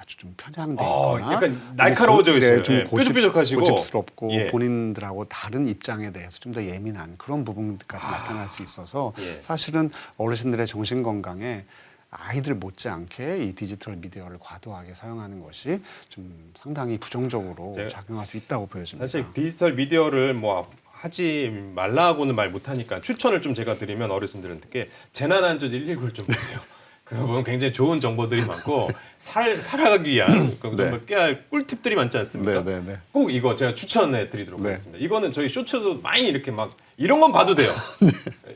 아주 좀 편향돼 있거나 약간 날카로워져 있어요. 좀 예, 뾰족뾰족하시고. 고집스럽고 예. 본인들하고 다른 입장에 대해서 좀 더 예민한 그런 부분까지 나타날 수 있어서 예. 사실은 어르신들의 정신 건강에 아이들 못지않게 이 디지털 미디어를 과도하게 사용하는 것이 좀 상당히 부정적으로 제가 작용할 수 있다고 보여집니다. 사실 디지털 미디어를 뭐 하지 말라고는 말 못하니까 추천을 좀 제가 드리면 어르신들한테 재난안전 119를 좀 보세요. 그러면 굉장히 좋은 정보들이 많고 살아가기 위한 정말 깨알 꿀팁들이 많지 않습니까? 네, 네, 네. 꼭 이거 제가 추천해 드리도록 네. 하겠습니다. 이거는 저희 쇼츠도 많이 이렇게 막 이런 건 봐도 돼요.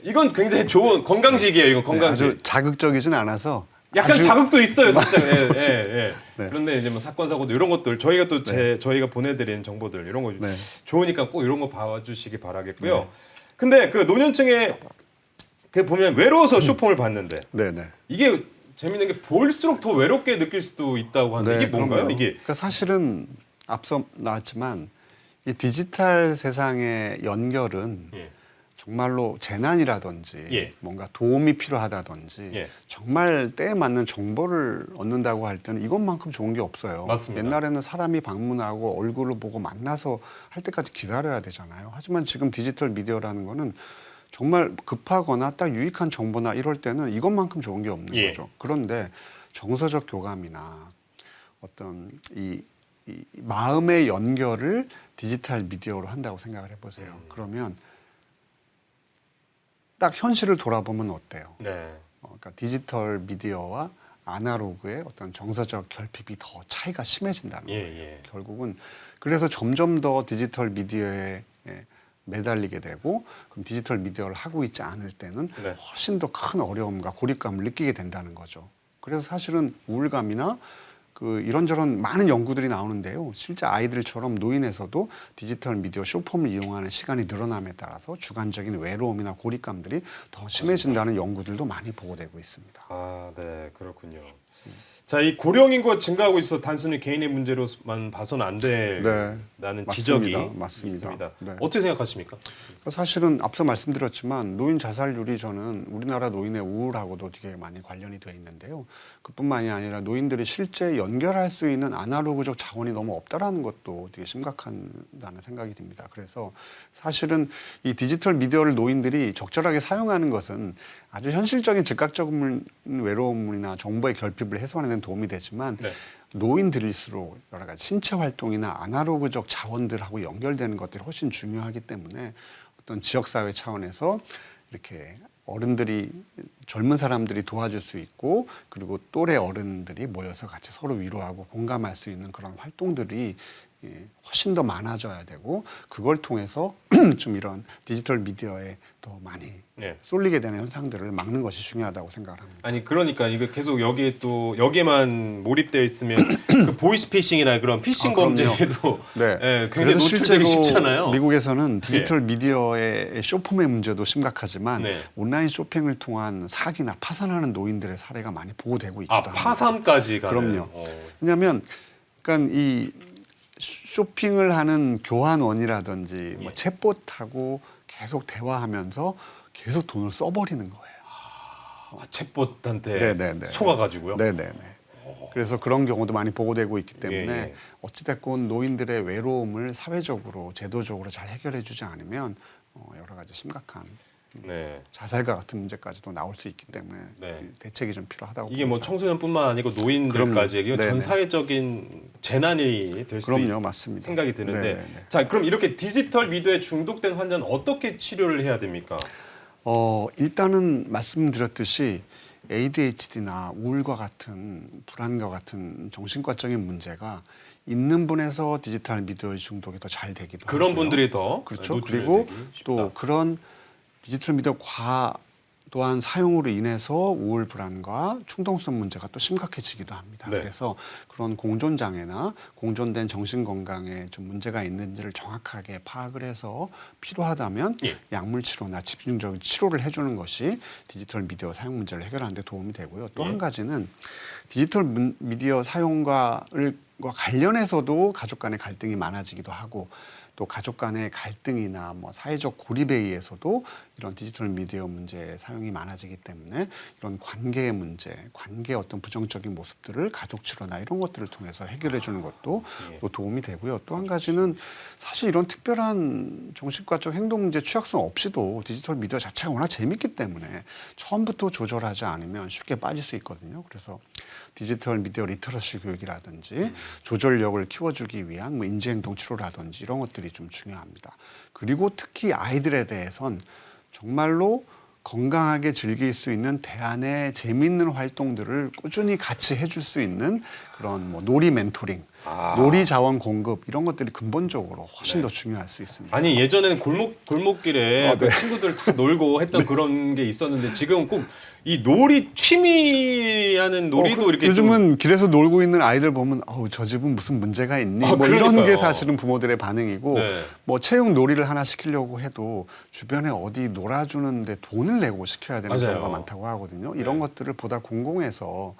이건 굉장히 좋은 건강식이에요. 이건 네, 건강식. 아주 자극적이진 않아서 약간 아주 자극도 있어요, 살짝. 예, 예, 예. 네. 그런데 이제 뭐 사건 사고도 이런 것들 저희가 또 저희가 보내드린 정보들 이런 거 네. 좋으니까 꼭 이런 거 봐주시기 바라겠고요. 근데 그 노년층에 그 보면 외로워서 쇼폼을 봤는데 네네. 이게 재밌는 게 볼수록 더 외롭게 느낄 수도 있다고 하는데 이게 뭔가요? 그럼요. 이게 그러니까 사실은 앞서 나왔지만 이 디지털 세상의 연결은 예. 정말로 재난이라든지 예. 뭔가 도움이 필요하다든지 예. 정말 때에 맞는 정보를 얻는다고 할 때는 이것만큼 좋은 게 없어요. 맞습니다. 옛날에는 사람이 방문하고 얼굴을 보고 만나서 할 때까지 기다려야 되잖아요. 하지만 지금 디지털 미디어라는 거는 정말 급하거나 딱 유익한 정보나 이럴 때는 이것만큼 좋은 게 없는 예. 거죠. 그런데 정서적 교감이나 어떤 이 마음의 연결을 디지털 미디어로 한다고 생각을 해보세요. 그러면 딱 현실을 돌아보면 어때요? 네. 그러니까 디지털 미디어와 아날로그의 어떤 정서적 결핍이 더 차이가 심해진다는 예, 거예요. 예. 결국은 그래서 점점 더 디지털 미디어에 매달리게 되고 그럼 디지털 미디어를 하고 있지 않을 때는 네. 훨씬 더 큰 어려움과 고립감을 느끼게 된다는 거죠. 그래서 사실은 우울감이나 그 이런저런 많은 연구들이 나오는데요. 실제 아이들처럼 노인에서도 디지털 미디어 쇼폼을 이용하는 시간이 늘어남에 따라서 주관적인 외로움이나 고립감들이 더 심해진다는 연구들도 많이 보고되고 있습니다. 아, 네, 그렇군요. 자, 이 고령 인구가 증가하고 있어 단순히 개인의 문제로만 봐서는 안 된다는 네, 지적이 맞습니다. 있습니다. 네. 어떻게 생각하십니까? 사실은 앞서 말씀드렸지만 노인 자살률이 저는 우리나라 노인의 우울하고도 되게 많이 관련이 되어 있는데요. 그뿐만이 아니라 노인들이 실제 연결할 수 있는 아날로그적 자원이 너무 없다라는 것도 되게 심각하다는 생각이 듭니다. 그래서 사실은 이 디지털 미디어를 노인들이 적절하게 사용하는 것은 아주 현실적인 즉각적인 외로움이나 정보의 결핍을 해소하는 데 도움이 되지만 네. 노인들일수록 여러 가지 신체 활동이나 아날로그적 자원들하고 연결되는 것들이 훨씬 중요하기 때문에 어떤 지역사회 차원에서 이렇게 어른들이 젊은 사람들이 도와줄 수 있고 그리고 또래 어른들이 모여서 같이 서로 위로하고 공감할 수 있는 그런 활동들이 훨씬 더 많아져야 되고 그걸 통해서 좀 이런 디지털 미디어에 더 많이 네. 쏠리게 되는 현상들을 막는 것이 중요하다고 생각을 합니다. 아니 그러니까 이거 계속 여기에만 몰입되어 있으면 그 보이스피싱이나 그런 피싱 그럼요. 범죄에도 네. 예, 굉장히 그래서 노출되기 실제로 쉽잖아요. 미국에서는 디지털 미디어의 쇼폼의 문제도 심각하지만 네. 온라인 쇼핑을 통한 사기나 파산하는 노인들의 사례가 많이 보고되고 있기도 아, 합니다. 파산까지 가는. 그럼요. 왜냐하면 그러니까 이 쇼핑을 하는 교환원이라든지 뭐 챗봇하고 계속 대화하면서 계속 돈을 써버리는 거예요. 아, 챗봇한테 네네네. 속아가지고요. 네네네. 그래서 그런 경우도 많이 보고되고 있기 때문에 예. 어찌됐건 노인들의 외로움을 사회적으로 제도적으로 잘 해결해주지 않으면 여러 가지 심각한 네. 자살과 같은 문제까지도 나올 수 있기 때문에 네. 대책이 좀 필요하다고 이게 뭐 봅니다. 청소년뿐만 아니고 노인들까지 이게 전 네네. 사회적인 재난이 될 수도 그럼요, 맞습니다. 생각이 드는데 네네네. 자 그럼 이렇게 디지털 미디어에 중독된 환자는 어떻게 치료를 해야 됩니까? 일단은 말씀드렸듯이 ADHD나 우울과 같은 불안과 같은 정신과적인 문제가 있는 분에서 디지털 미디어 중독이 더 잘 되기도 그런 하고요. 분들이 더 그렇죠. 노출되기 그리고 쉽다. 또 그런 디지털 미디어 또한 사용으로 인해서 우울 불안과 충동성 문제가 또 심각해지기도 합니다. 네. 그래서 그런 공존 장애나 공존된 정신 건강에 좀 문제가 있는지를 정확하게 파악을 해서 필요하다면 예. 약물 치료나 집중적인 치료를 해주는 것이 디지털 미디어 사용 문제를 해결하는 데 도움이 되고요. 또 한 가지는 디지털 미디어 사용과 관련해서도 가족 간의 갈등이 많아지기도 하고 또 가족 간의 갈등이나 뭐 사회적 고립에 의해서도 이런 디지털 미디어 문제 사용이 많아지기 때문에 이런 관계의 문제, 관계의 어떤 부정적인 모습들을 가족 치료나 이런 것들을 통해서 해결해 주는 것도 또 도움이 되고요. 또 한 가지는 사실 이런 특별한 정신과적 행동 문제 취약성 없이도 디지털 미디어 자체가 워낙 재밌기 때문에 처음부터 조절하지 않으면 쉽게 빠질 수 있거든요. 그래서 디지털 미디어 리터러시 교육이라든지 조절력을 키워주기 위한 뭐 인지행동 치료라든지 이런 것들이 좀 중요합니다. 그리고 특히 아이들에 대해선 정말로 건강하게 즐길 수 있는 대안의 재미있는 활동들을 꾸준히 같이 해줄 수 있는 그런 뭐 놀이 멘토링, 놀이 자원 공급 이런 것들이 근본적으로 훨씬 더 중요할 수 있습니다. 아니 예전에는 골목길에 그 친구들 다 놀고 했던 그런 게 있었는데 지금 꼭 이 놀이 취미하는 놀이도 이렇게 요즘은 길에서 놀고 있는 아이들 보면 저 집은 무슨 문제가 있니? 뭐 이런 그러니까요. 게 사실은 부모들의 반응이고 네. 뭐 체육 놀이를 하나 시키려고 해도 주변에 어디 놀아주는데 돈을 내고 시켜야 되는 맞아요. 경우가 많다고 하거든요. 이런 것들을 보다 공공해서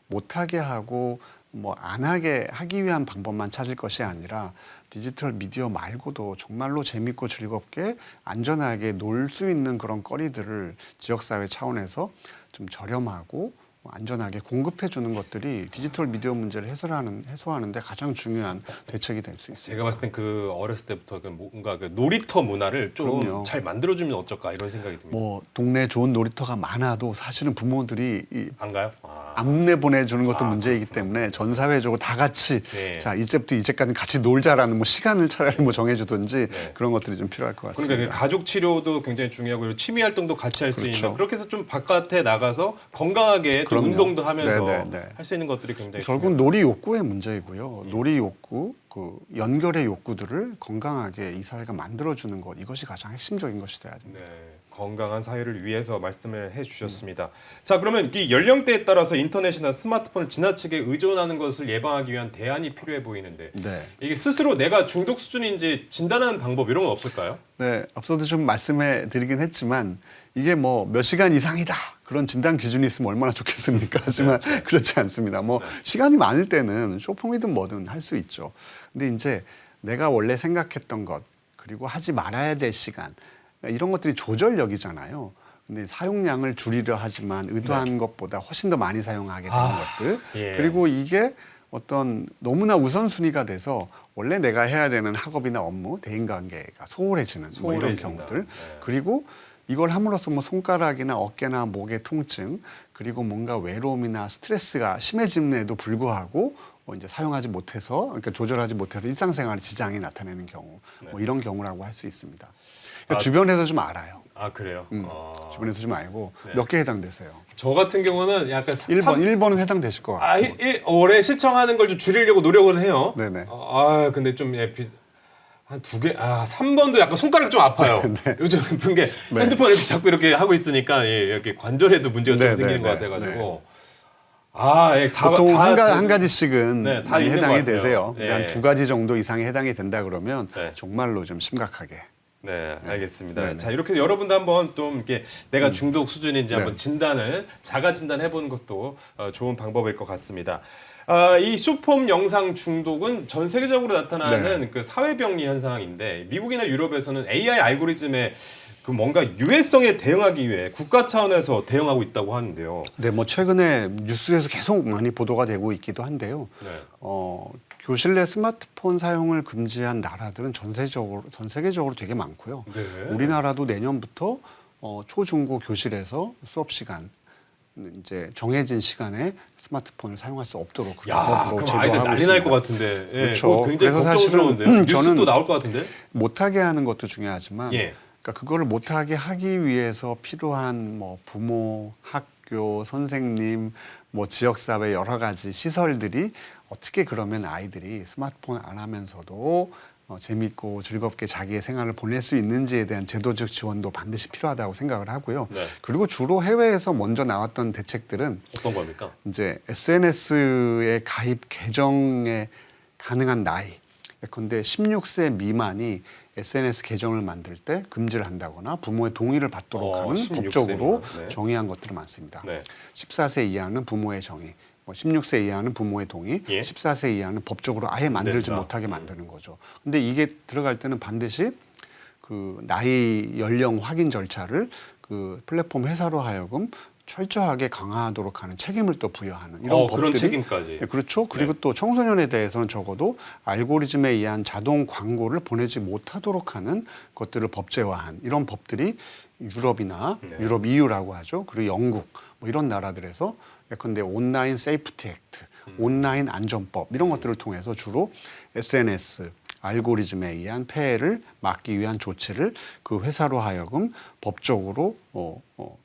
못하게 하고 뭐 안 하게 하기 위한 방법만 찾을 것이 아니라 디지털 미디어 말고도 정말로 재밌고 즐겁게 안전하게 놀 수 있는 그런 거리들을 지역사회 차원에서 좀 저렴하고 안전하게 공급해 주는 것들이 디지털 미디어 문제를 해소하는 데 가장 중요한 대책이 될 수 있어요. 제가 봤을 땐 그 어렸을 때부터 그 뭔가 그 놀이터 문화를 좀 그럼요. 잘 만들어주면 어쩔까 이런 생각이 듭니다. 뭐 동네 좋은 놀이터가 많아도 사실은 부모들이 안 가요? 안내 보내주는 것도 문제이기 때문에 전 사회적으로 다 같이 네. 자 이제부터 이제까지 같이 놀자라는 뭐 시간을 차라리 뭐 정해주든지 그런 것들이 좀 필요할 것 같습니다. 그러니까 그 가족 치료도 굉장히 중요하고 그리고 취미 활동도 같이 할 수 그렇죠. 있는 그렇게 해서 좀 바깥에 나가서 건강하게 또 그럼요. 운동도 하면서 네네네. 할 수 있는 것들이 굉장히 결국 중요해요. 놀이 욕구의 문제이고요. 놀이 욕구, 그 연결의 욕구들을 건강하게 이 사회가 만들어주는 것 이것이 가장 핵심적인 것이 돼야 됩니다. 네, 건강한 사회를 위해서 말씀을 해주셨습니다. 자, 그러면 이 연령대에 따라서 인터넷이나 스마트폰을 지나치게 의존하는 것을 예방하기 위한 대안이 필요해 보이는데 네. 이게 스스로 내가 중독 수준인지 진단하는 방법 이런 건 없을까요? 네, 앞서도 좀 말씀해 드리긴 했지만 이게 뭐 몇 시간 이상이다 그런 진단 기준이 있으면 얼마나 좋겠습니까? 하지만 그렇지 않습니다. 뭐 시간이 많을 때는 쇼폼이든 뭐든 할 수 있죠. 근데 이제 내가 원래 생각했던 것 그리고 하지 말아야 될 시간 이런 것들이 조절력이잖아요. 근데 사용량을 줄이려 하지만 의도한 것보다 훨씬 더 많이 사용하게 되는 것들 예. 그리고 이게 어떤 너무나 우선순위가 돼서 원래 내가 해야 되는 학업이나 업무, 대인관계가 소홀해지는 뭐 이런 소홀해진다. 경우들 네. 그리고 이걸 함으로써 뭐 손가락이나 어깨나 목의 통증 그리고 뭔가 외로움이나 스트레스가 심해짐에도 불구하고 이제 사용하지 못해서 그러니까 조절하지 못해서 일상생활에 지장이 나타내는 경우 뭐 이런 경우라고 할 수 있습니다. 그러니까 주변에서 좀 알아요. 아, 그래요? 주변에서 좀 알고 네. 몇 개 해당되세요? 저 같은 경우는 약간 1번은 해당되실 것 같고. 올해 시청하는 걸 좀 줄이려고 노력은 해요. 네네. 근데 좀 한 두 개, 3번도 약간 손가락 좀 아파요. 네. 요즘 분 게 핸드폰 이렇게 자꾸 이렇게 하고 있으니까 이렇게 관절에도 문제가 좀 네, 생기는 네, 것 네, 같아가지고. 보통 한 가지씩은 네, 다 많이 있는 것 해당이 같아요. 되세요. 네. 한 두 가지 정도 이상이 해당이 된다 그러면 네. 정말로 좀 심각하게. 네, 알겠습니다. 네, 네. 자, 이렇게 여러분도 한번 좀 이렇게 내가 중독 수준인지 한번 네. 자가 진단해보는 것도 좋은 방법일 것 같습니다. 이 쇼폼 영상 중독은 전 세계적으로 나타나는 그 사회병리 현상인데 미국이나 유럽에서는 AI 알고리즘에 그 뭔가 유해성에 대응하기 위해 국가 차원에서 대응하고 있다고 하는데요. 네, 뭐 최근에 뉴스에서 계속 많이 보도가 되고 있기도 한데요. 네. 교실 내 스마트폰 사용을 금지한 나라들은 전 세계적으로 되게 많고요. 네. 우리나라도 내년부터 초중고 교실에서 수업 시간 이제 정해진 시간에 스마트폰을 사용할 수 없도록 야, 법으로 그럼 아이들 제도하고 난리 날 것 있습니다. 같은데. 예, 그렇죠. 그거 굉장히 그래서 걱정스러운데. 사실은 뉴스 저는 또 나올 것 같은데. 못하게 하는 것도 중요하지만 예. 그러니까 그거를 못하게 하기 위해서 필요한 뭐 부모, 학교, 선생님, 뭐 지역사회 여러 가지 시설들이 어떻게 그러면 아이들이 스마트폰 안 하면서도 재밌고 즐겁게 자기의 생활을 보낼 수 있는지에 대한 제도적 지원도 반드시 필요하다고 생각을 하고요. 네. 그리고 주로 해외에서 먼저 나왔던 대책들은 어떤 겁니까? 이제 SNS에 가입 계정에 가능한 나이, 예컨대 16세 미만이 SNS 계정을 만들 때 금지를 한다거나 부모의 동의를 받도록 하는 16세 법적으로 미만. 네. 정의한 것들이 많습니다. 네. 14세 이하는 부모의 정의, 16세 이하는 부모의 동의, 예. 14세 이하는 법적으로 아예 만들지 된다. 못하게 만드는 거죠. 근데 이게 들어갈 때는 반드시 그 나이 연령 확인 절차를 그 플랫폼 회사로 하여금 철저하게 강화하도록 하는 책임을 또 부여하는 이런 법들이 그런 책임까지. 네, 그렇죠. 그리고 또 청소년에 대해서는 적어도 알고리즘에 의한 자동 광고를 보내지 못하도록 하는 것들을 법제화한 이런 법들이 유럽이나 네. 유럽 EU라고 하죠. 그리고 영국 뭐 이런 나라들에서 예컨대 온라인 세이프티 액트, 온라인 안전법 이런 것들을 통해서 주로 SNS 알고리즘에 의한 폐해를 막기 위한 조치를 그 회사로 하여금 법적으로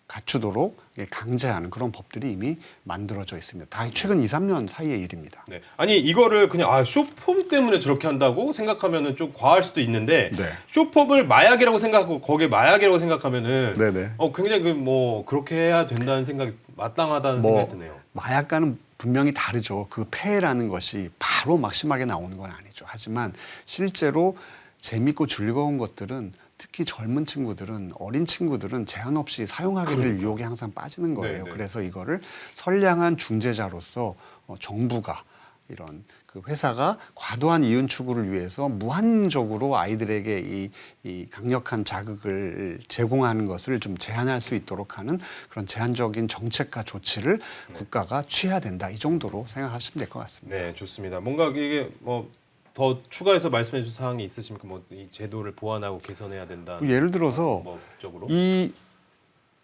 갖추도록 강제하는 그런 법들이 이미 만들어져 있습니다. 다 최근 2, 3년 사이의 일입니다. 네. 아니 이거를 그냥 쇼폼 때문에 저렇게 한다고 생각하면은 좀 과할 수도 있는데 네. 쇼폼을 마약이라고 생각하고 거기에 마약이라고 생각하면은 네네. 굉장히 그렇게 해야 된다는 생각이 마땅하다는 생각이 드네요. 마약과는 분명히 다르죠. 그 폐해라는 것이 바로 막 심하게 나오는 건 아니죠. 하지만 실제로 재밌고 즐거운 것들은 특히 젊은 친구들은 어린 친구들은 제한 없이 사용하게 될 유혹에 항상 빠지는 거예요. 네네. 그래서 이거를 선량한 중재자로서 정부가 이런 그 회사가 과도한 이윤 추구를 위해서 무한적으로 아이들에게 이 강력한 자극을 제공하는 것을 좀 제한할 수 있도록 하는 그런 제한적인 정책과 조치를 국가가 취해야 된다. 이 정도로 생각하시면 될 것 같습니다. 네, 좋습니다. 뭔가 이게 더 추가해서 말씀해 주실 사항이 있으십니까? 이 제도를 보완하고 개선해야 된다. 예를 들어서 법적으로.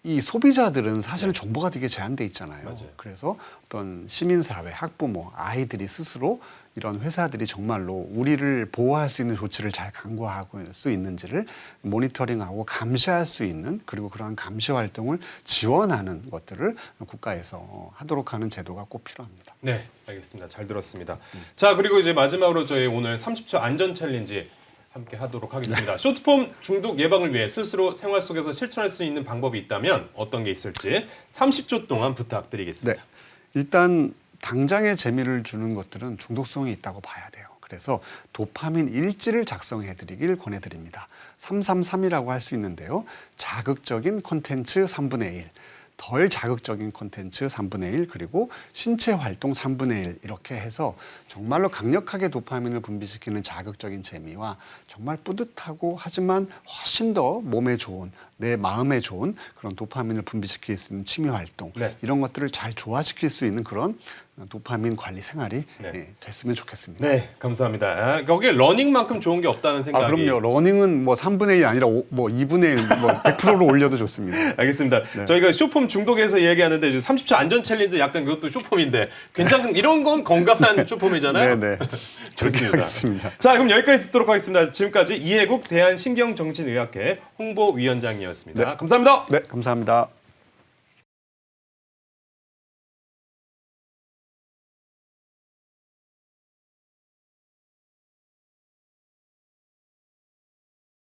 이 소비자들은 사실은 정보가 되게 제한돼 있잖아요. 맞아요. 그래서 어떤 시민사회, 학부모, 아이들이 스스로 이런 회사들이 정말로 우리를 보호할 수 있는 조치를 잘 강구하고 수 있는지를 모니터링하고 감시할 수 있는 그리고 그러한 감시 활동을 지원하는 것들을 국가에서 하도록 하는 제도가 꼭 필요합니다. 네, 알겠습니다. 잘 들었습니다. 자, 그리고 이제 마지막으로 저희 오늘 30초 안전 챌린지 함께 하도록 하겠습니다. 쇼트폼 중독 예방을 위해 스스로 생활 속에서 실천할 수 있는 방법이 있다면 어떤 게 있을지 30초 동안 부탁드리겠습니다. 네. 일단 당장의 재미를 주는 것들은 중독성이 있다고 봐야 돼요. 그래서 도파민 일지를 작성해 드리길 권해드립니다. 333이라고 할 수 있는데요. 자극적인 콘텐츠 3분의 1. 덜 자극적인 콘텐츠 3분의 1 그리고 신체 활동 3분의 1 이렇게 해서 정말로 강력하게 도파민을 분비시키는 자극적인 재미와 정말 뿌듯하고 하지만 훨씬 더 몸에 좋은 내 마음에 좋은 그런 도파민을 분비시킬 수 있는 취미 활동 네. 이런 것들을 잘 조화시킬 수 있는 그런 도파민 관리 생활이 네. 됐으면 좋겠습니다. 네, 감사합니다. 거기에 러닝만큼 좋은 게 없다는 생각이. 그럼요. 러닝은 뭐 3분의 1 아니라 2분의 1, 100%로 올려도 좋습니다. 알겠습니다. 네. 저희가 쇼폼 중독에서 이야기하는데 30초 안전 챌린지 약간 그것도 쇼폼인데 괜찮은 이런 건 건강한 쇼폼이잖아요. 네. 좋습니다. 하겠습니다. 자, 그럼 여기까지 듣도록 하겠습니다. 지금까지 이해국 대한신경정신의학회 홍보위원장이었습니다. 네. 감사합니다. 네, 감사합니다.